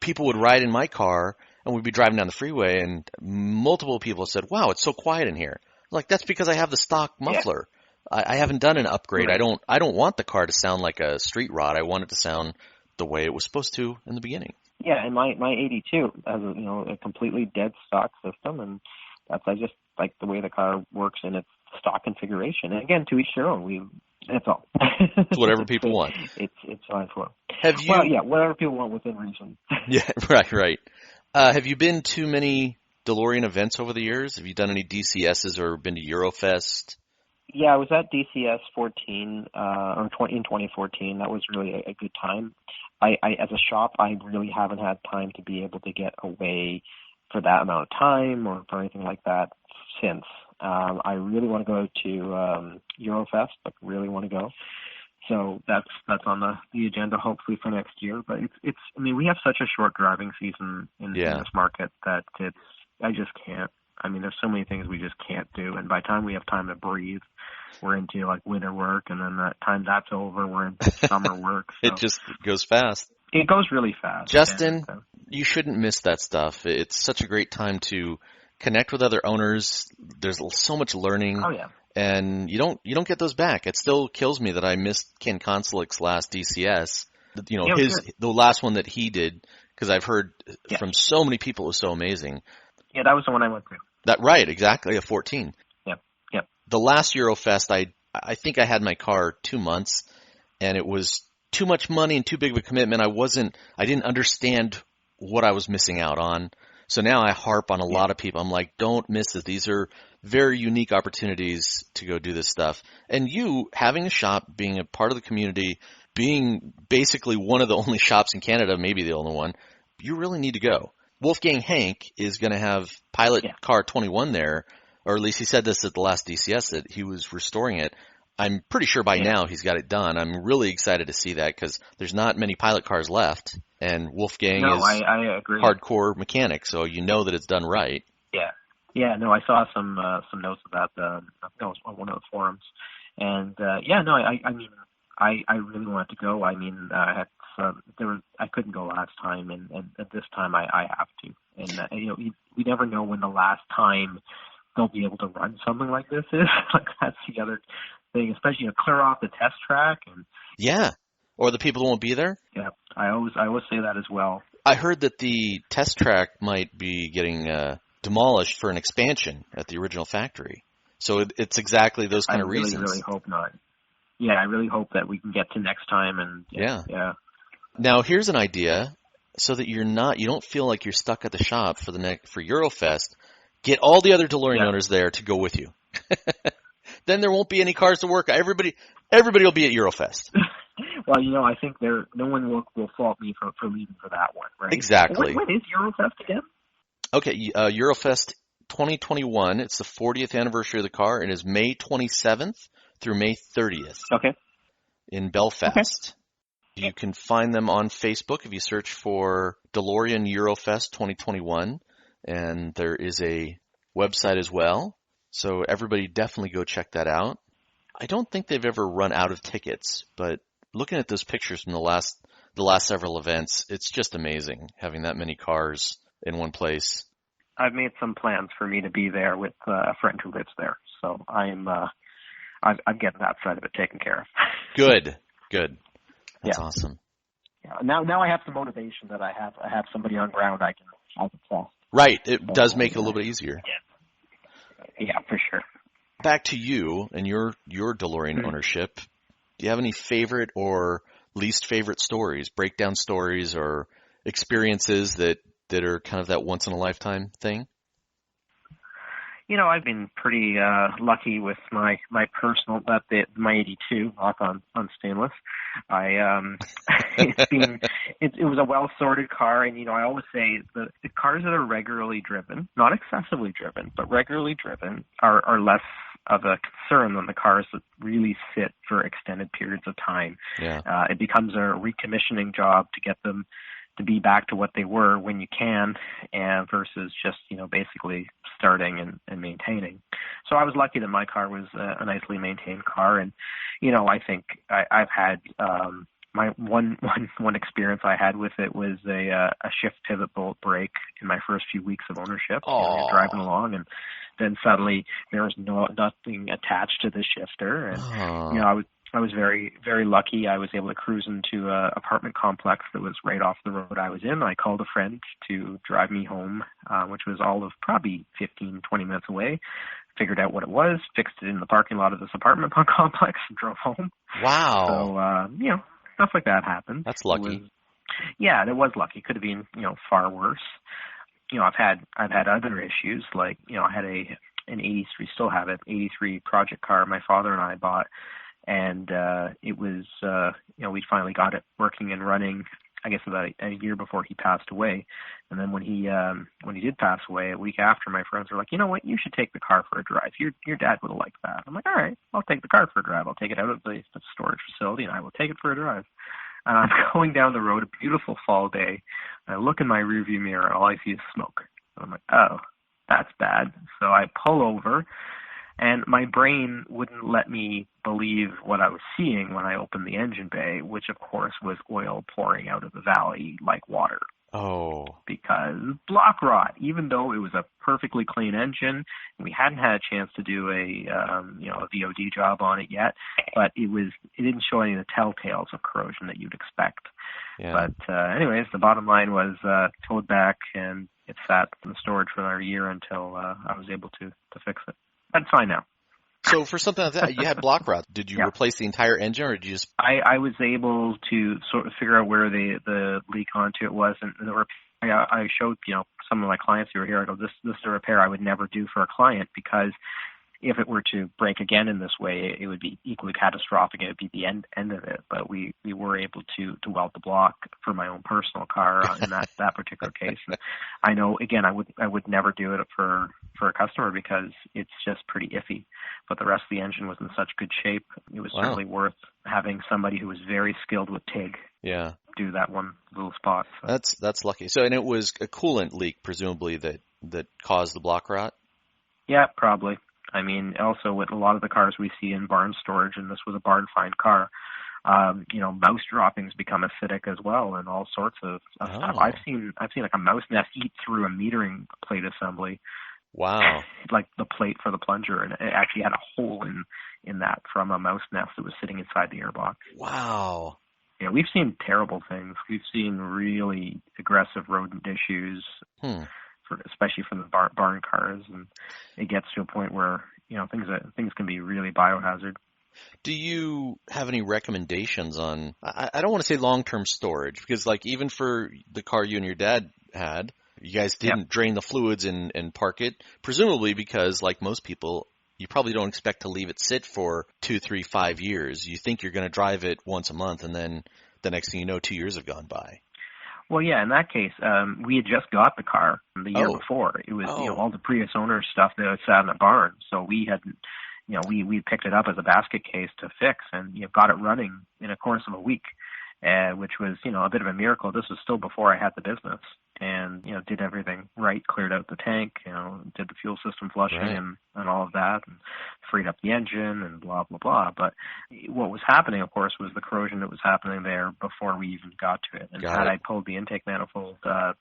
people would ride in my car and we'd be driving down the freeway and multiple people said, wow, it's so quiet in here. Like, that's because I have the stock muffler. I haven't done an upgrade. Right. I don't want the car to sound like a street rod. I want it to sound the way it was supposed to in the beginning. Yeah, and my 82 has a completely dead stock system, and I just like the way the car works in its stock configuration. And again, to each their own. That's all. It's whatever people want. It's fine for them. Have you? Well, yeah, whatever people want within reason. Yeah, right. Have you been to many DeLorean events over the years? Have you done any DCSs or been to Eurofest? Yeah, I was at DCS 14 in 2014. That was really a good time. I as a shop, I really haven't had time to be able to get away for that amount of time or for anything like that since. I really want to go to Eurofest. I really want to go. So that's on the agenda hopefully for next year. But it's we have such a short driving season in this market that I just can't. There's so many things we just can't do. And by the time we have time to breathe, we're into like winter work, and then that time that's over, we're into summer work. So. It just goes fast. It goes really fast. Justin, you shouldn't miss that stuff. It's such a great time to connect with other owners. There's so much learning. Oh, yeah. And you don't get those back. It still kills me that I missed Ken Konslick's last DCS. The last one that he did, because I've heard from so many people it was so amazing. Yeah, that was the one I went to. Right, exactly, a 14. Yep. The last Eurofest, I think I had my car 2 months, and it was too much money and too big of a commitment. I didn't understand what I was missing out on. So now I harp on a lot of people. I'm like, don't miss it. These are very unique opportunities to go do this stuff. And you, having a shop, being a part of the community, being basically one of the only shops in Canada, maybe the only one, you really need to go. Wolfgang Hank is going to have Pilot Car 21 there, or at least he said this at the last DCS that he was restoring it. I'm pretty sure by now he's got it done. I'm really excited to see that because there's not many pilot cars left, and Wolfgang is I agree. Hardcore mechanic, so you know that it's done right. Yeah. No, I saw some notes about I think it was on one of the forums, and I really wanted to go. I couldn't go last time, and at this time I have to. And we never know when the last time they'll be able to run something like this is. Like that's the other thing, especially clear off the test track and or the people who won't be there. Yeah, I always say that as well. I heard that the test track might be getting demolished for an expansion at the original factory. So it's exactly those kind of reasons. I really hope not. Yeah, I really hope that we can get to next time and yeah. Now here's an idea so that you don't feel like you're stuck at the shop for Eurofest. Get all the other DeLorean owners there to go with you. Then there won't be any cars to work. Everybody will be at Eurofest. Well, I think no one will fault me for leaving for that one, right? Exactly. When is Eurofest again? Okay, Eurofest 2021. It's the 40th anniversary of the car, and is May 27th through May 30th. Okay. In Belfast. Okay. You can find them on Facebook if you search for DeLorean Eurofest 2021, and there is a website as well. So everybody definitely go check that out. I don't think they've ever run out of tickets, but looking at those pictures from the last several events, it's just amazing having that many cars in one place. I've made some plans for me to be there with a friend who lives there, so I'm getting that side of it taken care of. Good. That's awesome. Yeah. Now I have some motivation that I have somebody on ground I can trust. Right. It does make it a little bit easier. Yeah, for sure. Back to you and your DeLorean ownership. Do you have any favorite or least favorite stories, breakdown stories, or experiences that are kind of that once in a lifetime thing? I've been pretty lucky with my personal my 82 knock on stainless. It was a well sorted car, and I always say the cars that are regularly driven, not excessively driven, but regularly driven, are less of a concern than the cars that really sit for extended periods of time. Yeah. It becomes a recommissioning job to get them to be back to what they were when you can, and versus just basically starting and maintaining. So I was lucky that my car was a nicely maintained car, and I think I've had my one experience I had with it was a shift pivot bolt break in my first few weeks of ownership. You're driving along, and then suddenly there was nothing attached to the shifter, and I was very, very lucky. I was able to cruise into an apartment complex that was right off the road I was in. I called a friend to drive me home, which was all of probably 15, 20 minutes away. Figured out what it was, fixed it in the parking lot of this apartment complex, and drove home. Wow. So, stuff like that happened. That's lucky. It was lucky. Could have been, far worse. I've had other issues, like, I had an 83, still have it, 83 project car my father and I bought. And it was, we finally got it working and running, I guess, about a year before he passed away. And then when he did pass away, a week after, my friends were like, you know what, you should take the car for a drive. Your dad would have liked that. I'm like, all right, I'll take the car for a drive. I'll take it out of the storage facility, and I will take it for a drive. And I'm going down the road, a beautiful fall day. And I look in my rearview mirror, and all I see is smoke. And I'm like, oh, that's bad. So I pull over. And my brain wouldn't let me believe what I was seeing when I opened the engine bay, which, of course, was oil pouring out of the valley like water. Oh. Because block rot, even though it was a perfectly clean engine, we hadn't had a chance to do a VOD job on it yet, but it didn't show any of the telltales of corrosion that you'd expect. Yeah. But anyways, the bottom line was towed back, and it sat in storage for another year until I was able to fix it. That's fine now. So for something like that, you had block rot. Did you replace the entire engine, or did you just... I was able to sort of figure out where the leak onto it was, and I showed some of my clients who were here. I go, this is a repair I would never do for a client, because if it were to break again in this way, it would be equally catastrophic. It would be the end of it. But we were able to weld the block for my own personal car in that particular case. And I know, again, I would never do it for a customer, because it's just pretty iffy. But the rest of the engine was in such good shape, it was certainly worth having somebody who was very skilled with TIG do that one little spot. So. That's lucky. So, and it was a coolant leak, presumably, that caused the block rot? Yeah, probably. I mean, also with a lot of the cars we see in barn storage, and this was a barn find car, mouse droppings become acidic as well, and all sorts of stuff. I've seen like a mouse nest eat through a metering plate assembly. Wow. Like the plate for the plunger, and it actually had a hole in that from a mouse nest that was sitting inside the airbox. Wow. Yeah, we've seen terrible things. We've seen really aggressive rodent issues. Especially from the barn cars, and it gets to a point where things can be really biohazard. Do you have any recommendations on? I don't want to say long-term storage, because like even for the car you and your dad had, you guys didn't drain the fluids and park it, presumably because, like most people, you probably don't expect to leave it sit for 2, 3, 5 years. You think you're going to drive it once a month, and then the next thing you know, 2 years have gone by. Well, yeah, in that case, we had just got the car the year before. It was, all the previous owner stuff that had sat in the barn. So we hadn't, we picked it up as a basket case to fix, and got it running in a course of a week, which was, a bit of a miracle. This was still before I had the business, and, did everything right, cleared out the tank, did the fuel system flushing and all of that, and freed up the engine and blah, blah, blah. But what was happening, of course, was the corrosion that was happening there before we even got to it. And had I pulled the intake manifold, the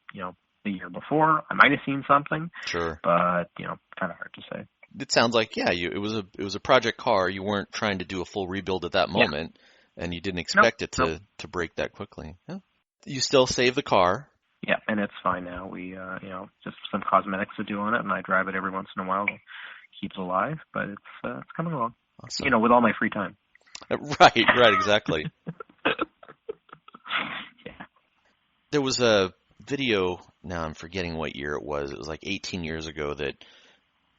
year before, I might have seen something. Sure. But, kind of hard to say. It sounds like, it was a project car. You weren't trying to do a full rebuild at that moment, and you didn't expect it to break that quickly. Yeah. You still save the car. Yeah, and it's fine now. We, just some cosmetics to do on it, and I drive it every once in a while to keep it alive, but it's coming along. Awesome. With all my free time. Right, exactly. Yeah. There was a video, now I'm forgetting what year it was like 18 years ago, that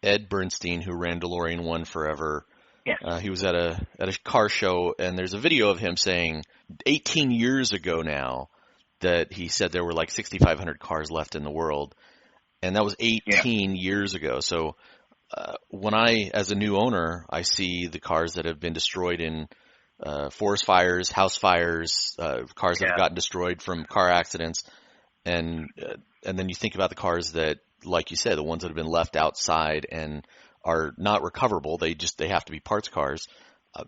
Ed Bernstein, who ran DeLorean 1 forever. Yes. He was at a car show, and there's a video of him saying 18 years ago now that he said there were like 6,500 cars left in the world, and that was 18 years ago. So when I, as a new owner, I see the cars that have been destroyed in forest fires, house fires, cars that have gotten destroyed from car accidents, and then you think about the cars that, like you said, the ones that have been left outside and are not recoverable. They have to be parts cars.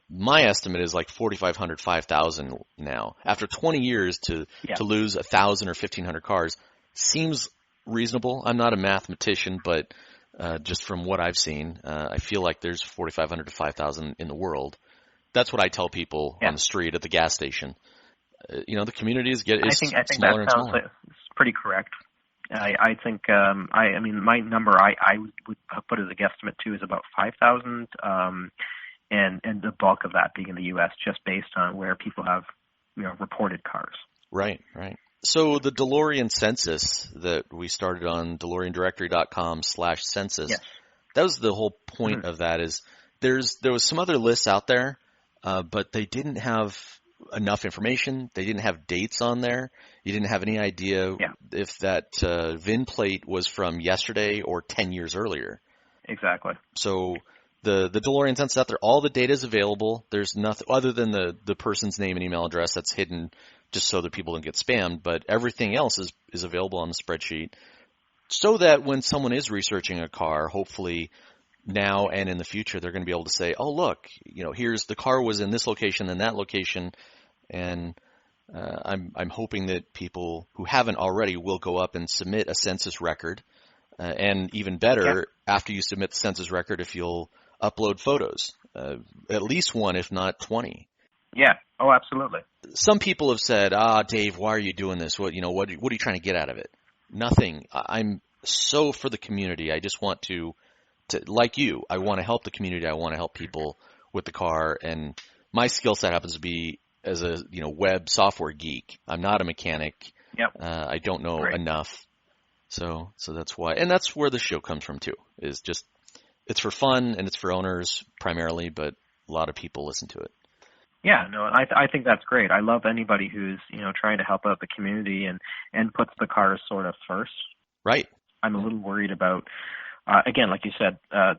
My estimate is like 4,500, 5,000 now. After 20 years to lose 1,000 or 1,500 cars seems reasonable. I'm not a mathematician, but just from what I've seen, I feel like there's 4,500 to 5,000 in the world. That's what I tell people on the street, at the gas station. The community is smaller and smaller. I think that sounds like it's pretty correct. I think I mean my number I would put as a guesstimate too is about 5,000, and the bulk of that being in the U.S. just based on where people have reported cars. Right. So the DeLorean census that we started on DeLoreanDirectory.com/census, that was the whole point of that. Is there was some other lists out there, but they didn't have enough information. They didn't have dates on there. You didn't have any idea if that VIN plate was from yesterday or 10 years earlier. Exactly. So the DeLorean census out there, all the data is available. There's nothing other than the person's name and email address that's hidden just so that people don't get spammed, but everything else is available on the spreadsheet so that when someone is researching a car, hopefully now and in the future, they're going to be able to say, oh, look, here's the car was in this location and that location. And I'm hoping that people who haven't already will go up and submit a census record. And even better, after you submit the census record, if you'll upload photos, at least one, if not 20. Yeah. Oh, absolutely. Some people have said, Dave, why are you doing this? What are you trying to get out of it? Nothing. I'm so for the community. I just want to like you, I want to help the community. I want to help people with the car. And my skill set happens to be as a web software geek. I'm not a mechanic. I don't know enough. So that's why. And that's where the show comes from too, is just it's for fun and it's for owners primarily, but a lot of people listen to it. Yeah, no, I think that's great. I love anybody who's, trying to help out the community and puts the cars sort of first. Right. I'm a little worried about again, like you said,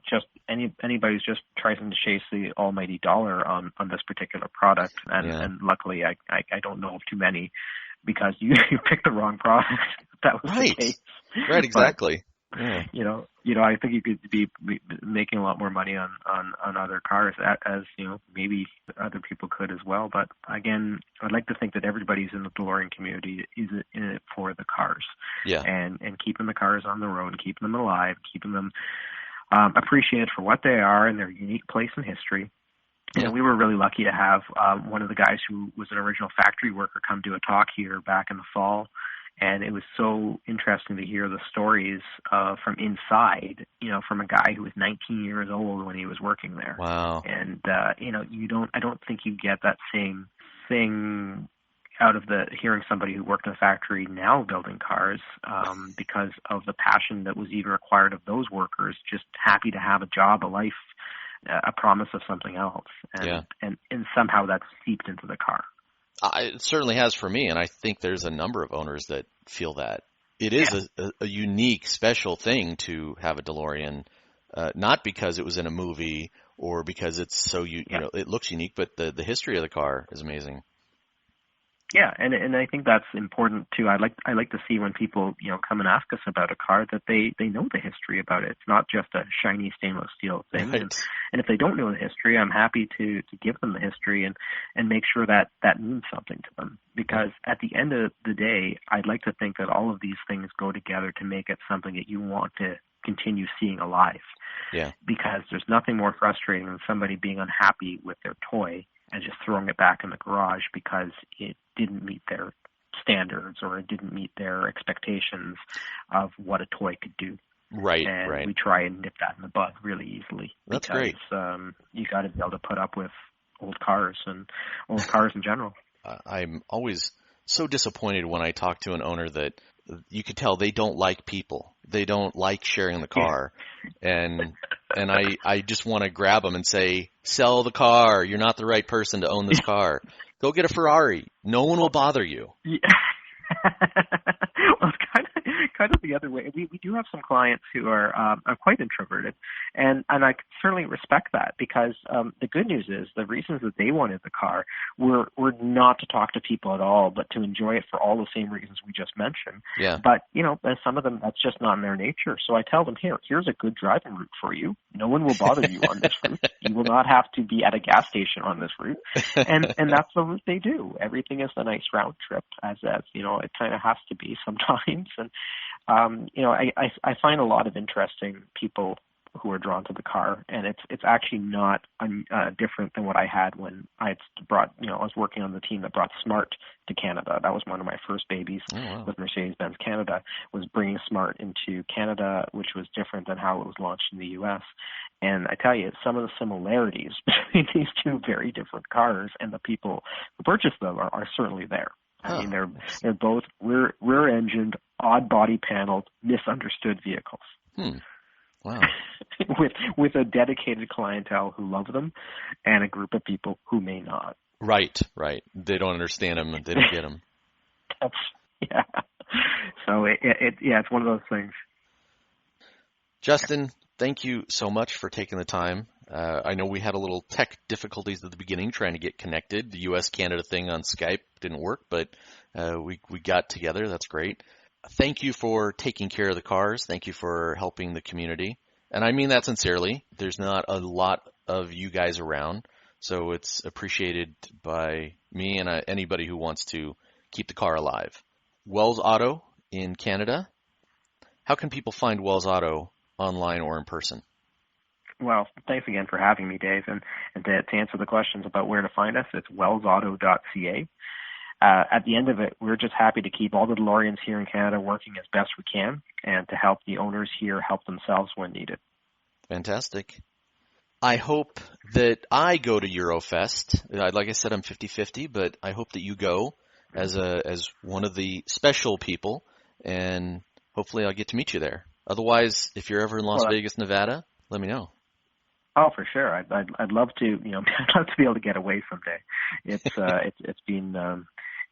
just anybody who's just trying to chase the almighty dollar on this particular product, and luckily I don't know of too many, because you picked the wrong product. That was the case. Right, exactly. But, I think you could be making a lot more money on other cars, as maybe other people could as well. But again, I'd like to think that everybody's in the DeLorean community is in it for the cars, and keeping the cars on the road, keeping them alive, keeping them appreciated for what they are and their unique place in history. Yeah. We were really lucky to have one of the guys who was an original factory worker come do a talk here back in the fall. And it was so interesting to hear the stories from inside, from a guy who was 19 years old when he was working there. Wow. And, I don't think you get that same thing out of hearing somebody who worked in a factory now building cars, because of the passion that was even required of those workers, just happy to have a job, a life, a promise of something else. And somehow that's seeped into the car. It certainly has for me, and I think there's a number of owners that feel that. It is a unique, special thing to have a DeLorean, not because it was in a movie or because it's so it looks unique, but the history of the car is amazing. Yeah, and I think that's important too. I like to see when people come and ask us about a car that they know the history about it. It's not just a shiny stainless steel thing. Right. And if they don't know the history, I'm happy to give them the history and make sure that means something to them. Because at the end of the day, I'd like to think that all of these things go together to make it something that you want to continue seeing alive. Yeah. Because there's nothing more frustrating than somebody being unhappy with their toy and just throwing it back in the garage because it didn't meet their standards or it didn't meet their expectations of what a toy could do. Right, and right. we try and nip that in the bud really easily. That's because, great. You got to be able to put up with old cars and old cars in general. I'm always so disappointed when I talk to an owner that you could tell they don't like people. they don't like sharing the car. And I just want to grab them and say, sell the car. You're not the right person to own this car. Go get a Ferrari. No one will bother you. Yeah. Well, it's kind of the other way. We do have some clients who are quite introverted, and I certainly respect that, because the good news is the reasons that they wanted the car were not to talk to people at all, but to enjoy it for all the same reasons we just mentioned. Yeah. But some of them, that's just not in their nature. So I tell them, here's a good driving route for you. No one will bother you on this route. You will not have to be at a gas station on this route, and that's the route they do. Everything is a nice round trip, as it kind of has to be sometimes. And I find a lot of interesting people who are drawn to the car, and it's actually not different than what I had when I brought, I was working on the team that brought Smart to Canada. That was one of my first babies. Oh, wow. With Mercedes-Benz Canada, was bringing Smart into Canada, which was different than how it was launched in the U.S. And I tell you, some of the similarities between these two very different cars and the people who purchased them are certainly there. I mean, they're both rear-engined, odd body paneled, misunderstood vehicles. Wow. with a dedicated clientele who love them, and a group of people who may not. Right. They don't understand them, and they don't get them. Yeah. So it's one of those things. Justin, thank you so much for taking the time. I know we had a little tech difficulties at the beginning trying to get connected. The U.S.-Canada thing on Skype didn't work, but we got together. That's great. Thank you for taking care of the cars. Thank you for helping the community. And I mean that sincerely. There's not a lot of you guys around, so it's appreciated by me and anybody who wants to keep the car alive. Wells Auto in Canada. How can people find Wells Auto online or in person? Well, thanks again for having me, Dave. And to answer the questions about where to find us, it's wellsauto.ca. At the end of it, we're just happy to keep all the DeLoreans here in Canada working as best we can, and to help the owners here help themselves when needed. Fantastic. I hope that I go to Eurofest. Like I said, I'm 50-50, but I hope that you go as one of the special people, and hopefully I'll get to meet you there. Otherwise, if you're ever in Las Vegas, Nevada, let me know. Oh, for sure. I'd love to. I'd love to be able to get away someday.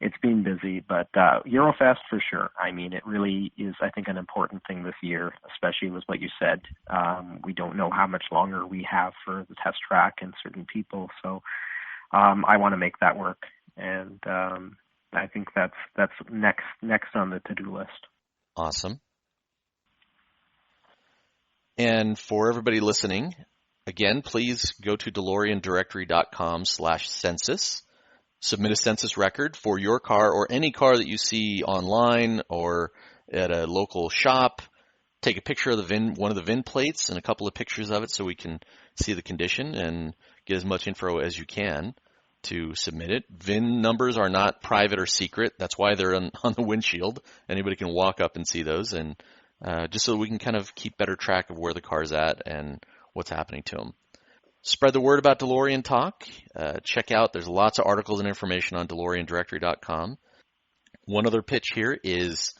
It's been busy, but Eurofest for sure. I mean, it really is, I think, an important thing this year, especially with what you said. We don't know how much longer we have for the test track and certain people, so I want to make that work, and I think that's next on the to-do list. Awesome. And for everybody listening, again, please go to DeLoreanDirectory.com/census. Submit a census record for your car or any car that you see online or at a local shop. Take a picture of one of the VIN plates and a couple of pictures of it so we can see the condition, and get as much info as you can to submit it. VIN numbers are not private or secret. That's why they're on the windshield. Anybody can walk up and see those, and just so we can kind of keep better track of where the car's at and what's happening to them. Spread the word about DeLorean Talk. Check out, there's lots of articles and information on DeLoreanDirectory.com. One other pitch here is,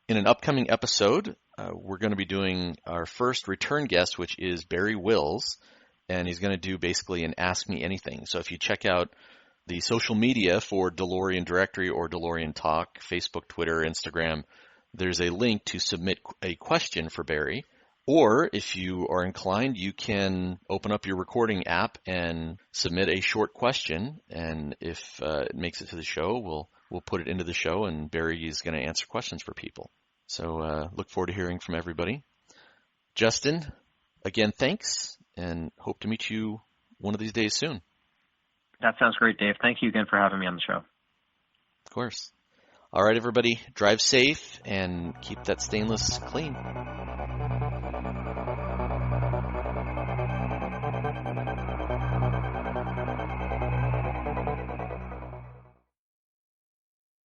in an upcoming episode, we're going to be doing our first return guest, which is Barry Wills, and he's going to do basically an Ask Me Anything. So if you check out the social media for DeLorean Directory or DeLorean Talk, Facebook, Twitter, Instagram, there's a link to submit a question for Barry. Or if you are inclined, you can open up your recording app and submit a short question. And if it makes it to the show, we'll put it into the show, and Barry is going to answer questions for people. So look forward to hearing from everybody. Justin, again, thanks, and hope to meet you one of these days soon. That sounds great, Dave. Thank you again for having me on the show. Of course. All right, everybody, drive safe and keep that stainless clean.